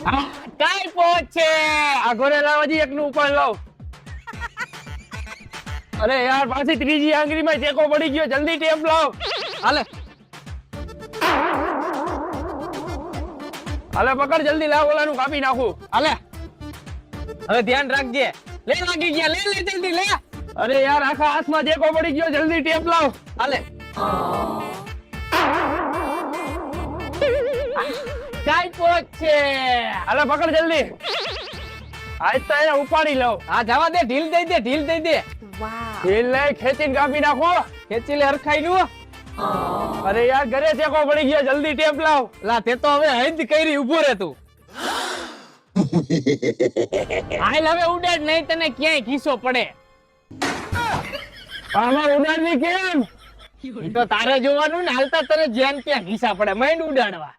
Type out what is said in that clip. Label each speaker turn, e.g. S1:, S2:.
S1: કાઈ પહોંચે
S2: આ ઘરે લાવજી એકનું ઉપર લાવ. અરે યાર પાછી ત્રીજી આંગળીમાં ટેકો પડી ગયો, જલ્દી ટેપ લાવ.
S1: હાલે
S2: હાલે પકડ જલ્દી લાવ, ઓલાનું કાપી નાખું.
S1: હાલે હવે ધ્યાન રાખજે. લે લાગી ગયા, લે લે જલ્દી લે.
S2: અરે યાર આખા હાથમાં ટેકો પડી ગયો, જલ્દી ટેપ લાવ.
S1: હાલે કાઈ પહોંચે.
S2: હાલે પકડ જલ્દી. આજ તો એને ઉપાડી લઉં.
S1: હા જવા દે, ઢીલ દઈ દે, ઢીલ દઈ દે.
S2: ઢીલ લઈ ખેંચીને કાપી નાખો.
S1: ખેંચી લે હરખાઈ નું.
S2: અરે યાર ઘરે ટેકો પડી ગયો, જલ્દી ટેપ લાવ.
S1: લા તે તો હવે હદ કરી ઉભો રહે તું. હાલ હવે ઉડાડ, નહીં તને ક્યાંય ખીસો પડે.
S2: આમાં ઉડાડવી કેમ?
S1: ઈ તો તારે જોવાનું ને, હાલતા તને જ્યાં ત્યાં ખીસા પડે. માંડ ઉડાડવા.